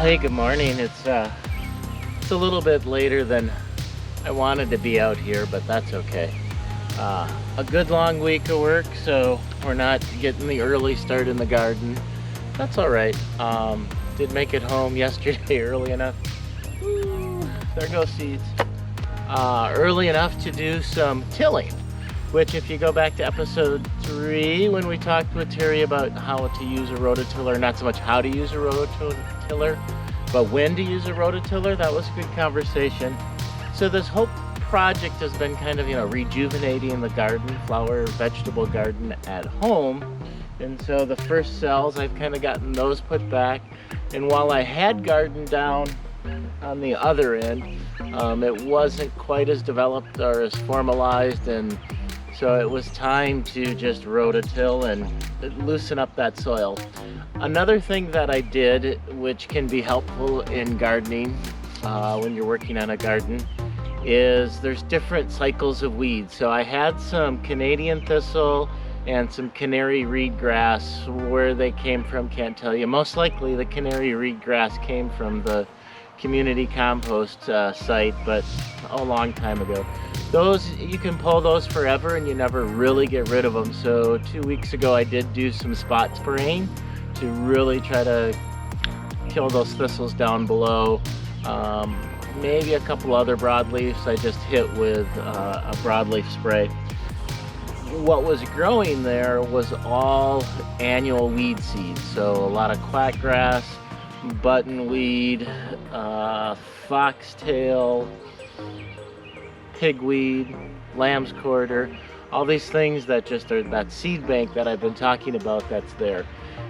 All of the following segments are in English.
Hey, good morning. It's a little bit later than I wanted to be out here, but that's okay. A good long week of work, so we're not getting the early start in the garden. That's all right. Did make it home yesterday early enough. Woo, there go seeds. Early enough to do some tilling, which if you go back to episode 3 when we talked with Terry about how to use a rototiller, not so much how to use a rototiller, but when to use a rototiller, that was a good conversation. So this whole project has been kind of, rejuvenating the garden, flower, vegetable garden at home. And so the first cells, I've kind of gotten those put back. And while I had garden down on the other end, it wasn't quite as developed or as formalized, and so it was time to just rototill and loosen up that soil. Another thing that I did, which can be helpful in gardening when you're working on a garden, is there's different cycles of weeds. So I had some Canadian thistle and some canary reed grass. Where they came from, can't tell you. Most likely the canary reed grass came from the community compost site, but a long time ago. Those, you can pull those forever and you never really get rid of them. So 2 weeks ago I did do some spot spraying to really try to kill those thistles down below. Maybe a couple other broadleafs I just hit with a broadleaf spray. What was growing there was all annual weed seeds. So a lot of quackgrass, buttonweed, foxtail, pigweed, lamb's quarter, all these things that just are that seed bank that I've been talking about that's there.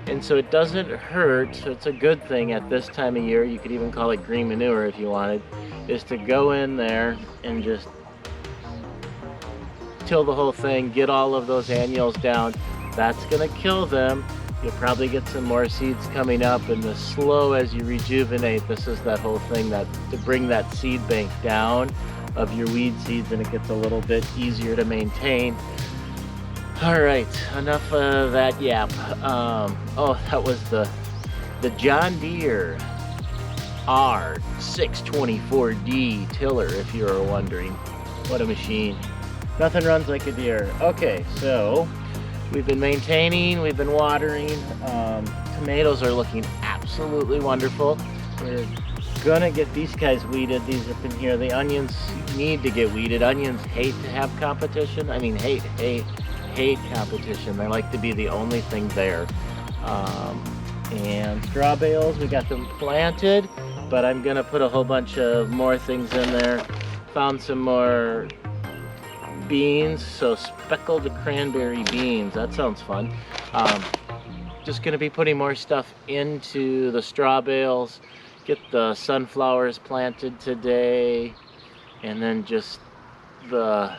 And so it doesn't hurt, so it's a good thing at this time of year, you could even call it green manure if you wanted, is to go in there and just till the whole thing, get all of those annuals down. That's gonna kill them. You'll probably get some more seeds coming up, and the slow as you rejuvenate, this is that whole thing that to bring that seed bank down of your weed seeds, and it gets a little bit easier to maintain. All right, enough of that yap. That was the John Deere R624D tiller, if you were wondering. What a machine. Nothing runs like a Deere. Okay, so we've been maintaining, we've been watering. Tomatoes are looking absolutely wonderful. We're gonna get these guys weeded. These up in here. The onions need to get weeded. Onions hate to have competition. I mean, hate competition. They like to be the only thing there. And straw bales, we got them planted, but I'm gonna put a whole bunch of more things in there. Found some more beans, so speckled cranberry beans. That sounds fun. Just gonna be putting more stuff into the straw bales. Get the sunflowers planted today, and then just the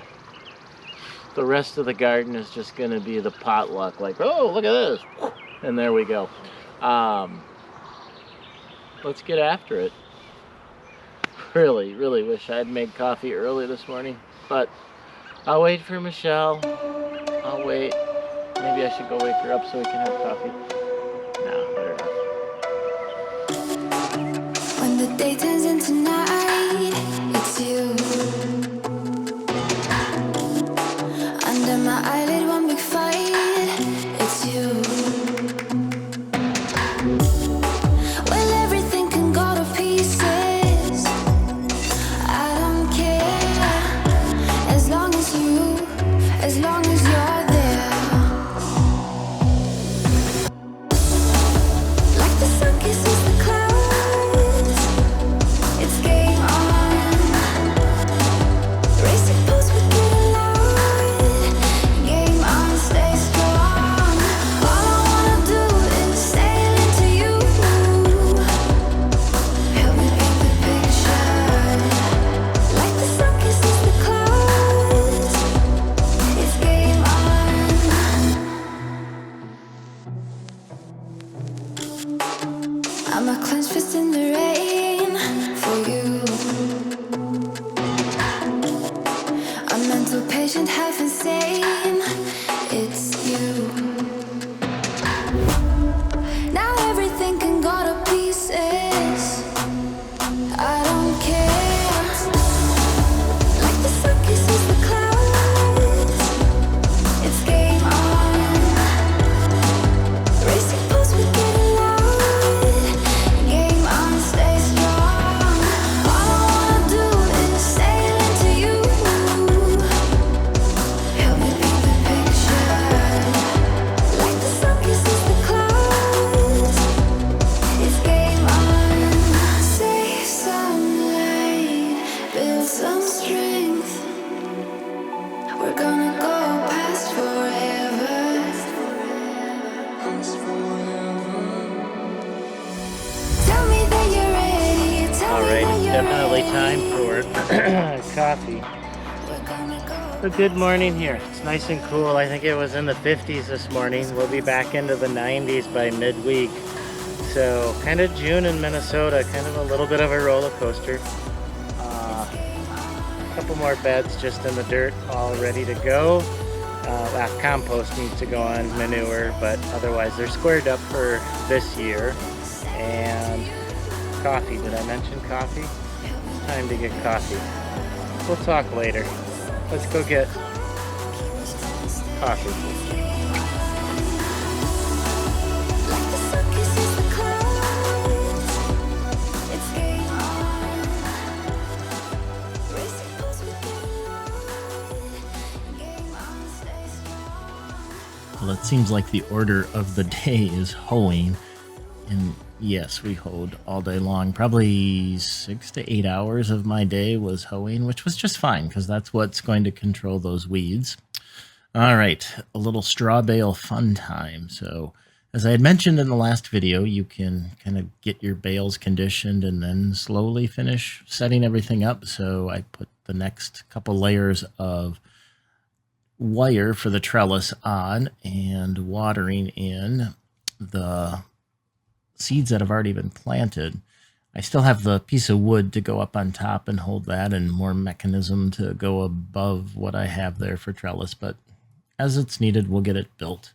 rest of the garden is just gonna be the potluck, like, oh, look at this, and there we go. Let's get after it. Really wish I'd made coffee early this morning, but I'll wait for Michelle. I'll wait. Maybe I should go wake her up so we can have coffee. No, better not. When the day turns into night, it's you. Under my eyelid, one big fight, it's you. Well, everything can go to pieces. I don't care, as long as you're there. Like the sun kisses the clouds, it's game on. Racing post with getting loud. Game on, stay strong. All I wanna do is sail into you. Help me paint the picture. Like the sun kisses the clouds, it's game on. I'm a clenched fist in the rain for you. A mental patient, half insane. It's you. Now everything can go to pieces. We're gonna go past forever. Tell me that you're ready. Tell All me right, that it's you're definitely ready. time for coffee. We're gonna go. So good morning here. It's nice and cool. I think it was in the 50s this morning. We'll be back into the 90s by midweek. So kind of June in Minnesota, kind of a little bit of a roller coaster. A couple more beds just in the dirt, all ready to go. Compost needs to go on, manure, but otherwise they're squared up for this year. And coffee, did I mention coffee? It's time to get coffee. We'll talk later. Let's go get coffee. Like the sun kisses the clouds. It's game on. Racing past with your love. Game on, stay strong. Well, it seems like the order of the day is hoeing. And yes, we hoed all day long. Probably 6 to 8 hours of my day was hoeing, which was just fine because that's what's going to control those weeds. All right, a little straw bale fun time. So as I had mentioned in the last video, you can kind of get your bales conditioned and then slowly finish setting everything up. So I put the next couple layers of wire for the trellis on and watering in the seeds that have already been planted. I still have the piece of wood to go up on top and hold that, and more mechanism to go above what I have there for trellis, but as it's needed, we'll get it built.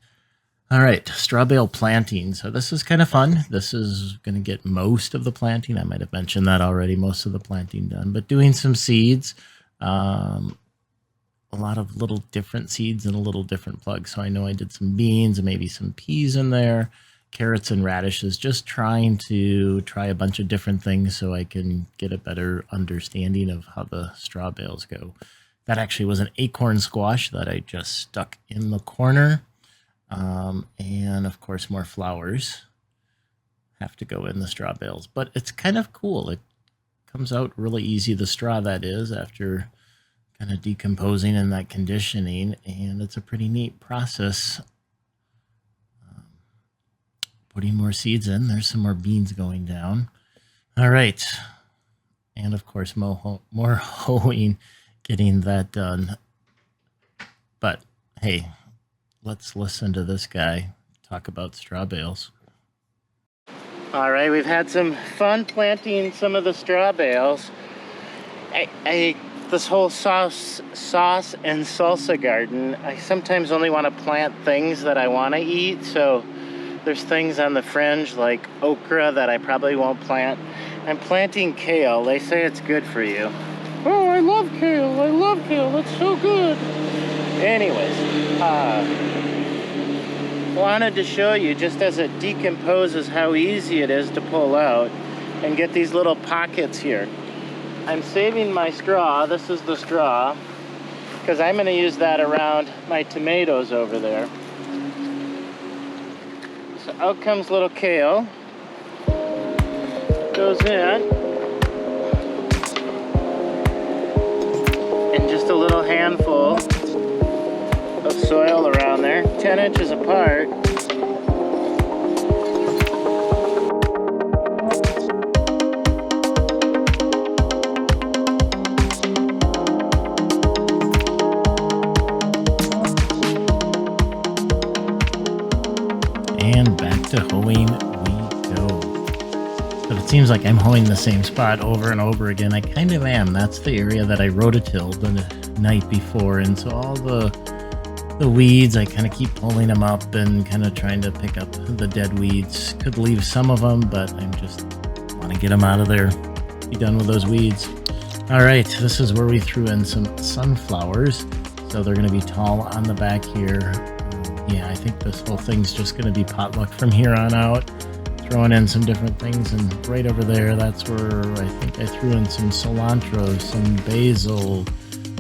All right, straw bale planting. So this is kind of fun. This is going to get most of the planting. I might have mentioned that already, most of the planting done, but doing some seeds, a lot of little different seeds and a little different plugs. So I know I did some beans and maybe some peas in there, carrots and radishes, just trying to try a bunch of different things so I can get a better understanding of how the straw bales go. That actually was an acorn squash that I just stuck in the corner. And of course, more flowers have to go in the straw bales, but it's kind of cool. It comes out really easy, the straw that is, after kind of decomposing and that conditioning, and it's a pretty neat process. Putting more seeds in. There's some more beans going down. All right. And of course, more hoeing, getting that done. But hey, let's listen to this guy talk about straw bales. All right, we've had some fun planting some of the straw bales. This whole sauce and salsa garden, I sometimes only want to plant things that I want to eat. So there's things on the fringe like okra that I probably won't plant. I'm planting kale. They say it's good for you. Oh, I love kale. I love kale. It's so good. Anyways, wanted to show you just as it decomposes how easy it is to pull out and get these little pockets here. I'm saving my straw. This is the straw because I'm going to use that around my tomatoes over there. So out comes little kale, goes in, and just a little handful of soil around there, 10 inches apart. And back to hoeing we go. But it seems like I'm hoeing the same spot over and over again. I kind of am. That's the area that I rototilled the night before, and so all the weeds, I kind of keep pulling them up and kind of trying to pick up the dead weeds. Could leave some of them, but I just want to get them out of there. Be done with those weeds. All right, this is where we threw in some sunflowers. So they're going to be tall on the back here. Yeah, I think this whole thing's just going to be potluck from here on out. Throwing in some different things, and right over there, that's where I think I threw in some cilantro, some basil,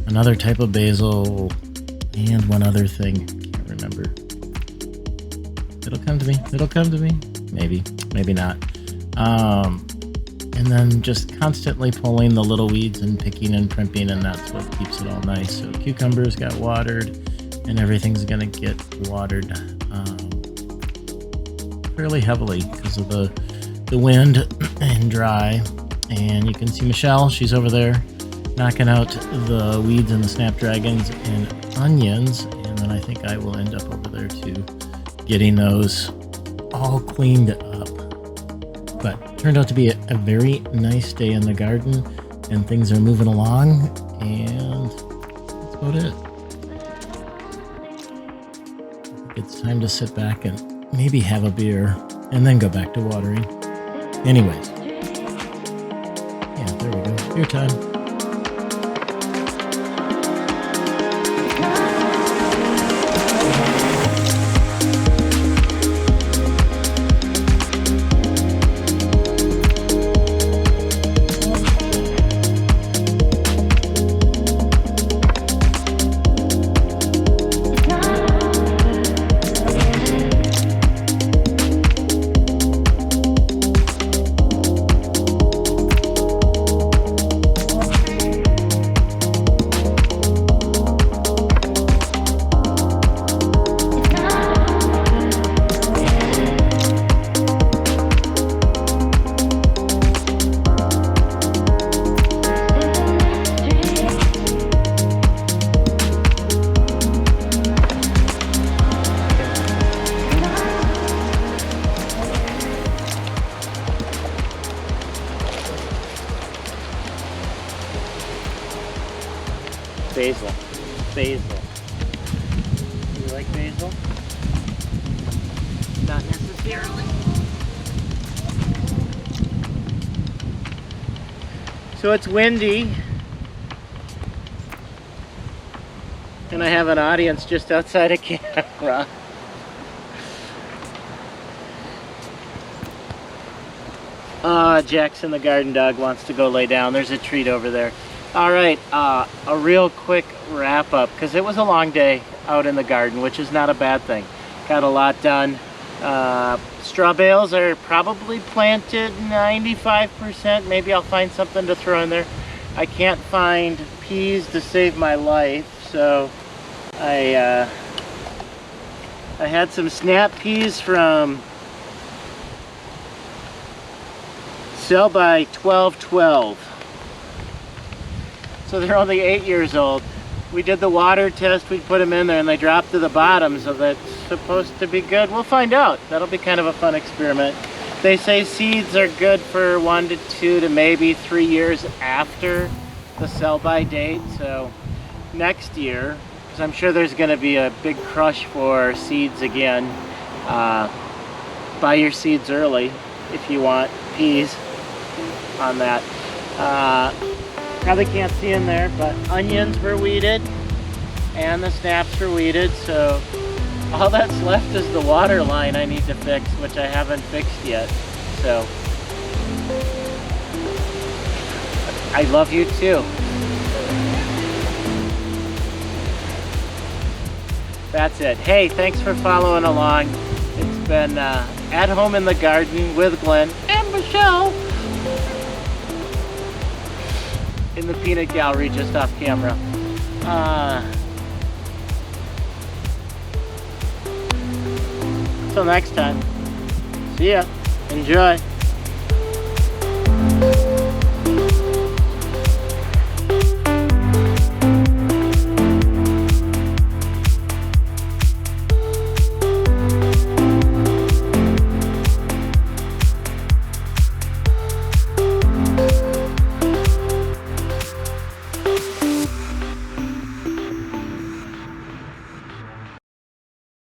another type of basil, and one other thing. Can't remember. It'll come to me. It'll come to me. Maybe. Maybe not. and then just constantly pulling the little weeds and picking and primping, and that's what keeps it all nice. So cucumbers got watered, and everything's gonna get watered fairly heavily because of the wind and dry. And you can see Michelle, she's over there knocking out the weeds and the snapdragons and onions, and then I think I will end up over there too, getting those all cleaned up. But turned out to be a very nice day in the garden, and things are moving along, and that's about it. It's time to sit back and maybe have a beer and then go back to watering. Anyways, yeah, there we go. Beer time. Basil. Basil. Do you like basil? Not necessarily. So it's windy, and I have an audience just outside of camera. Jackson the garden dog wants to go lay down. There's a treat over there. All right, a real quick wrap up, because it was a long day out in the garden, which is not a bad thing. Got a lot done. Straw bales are probably planted 95%. Maybe I'll find something to throw in there. I can't find peas to save my life, so I had some snap peas from Sell by 1212. So they're only 8 years old. We did the water test, we put them in there and they dropped to the bottom, so that's supposed to be good. We'll find out. That'll be kind of a fun experiment. They say seeds are good for 1 to 2 to maybe 3 years after the sell-by date. So next year, because I'm sure there's going to be a big crush for seeds again, buy your seeds early if you want peas on that. Probably can't see in there, but onions were weeded and the snaps were weeded, so all that's left is the water line I need to fix, which I haven't fixed yet. So I love you too. That's it. Hey, thanks for following along. It's been At Home in the Garden with Glenn and Michelle in the peanut gallery just off camera. Till next time. See ya. Enjoy.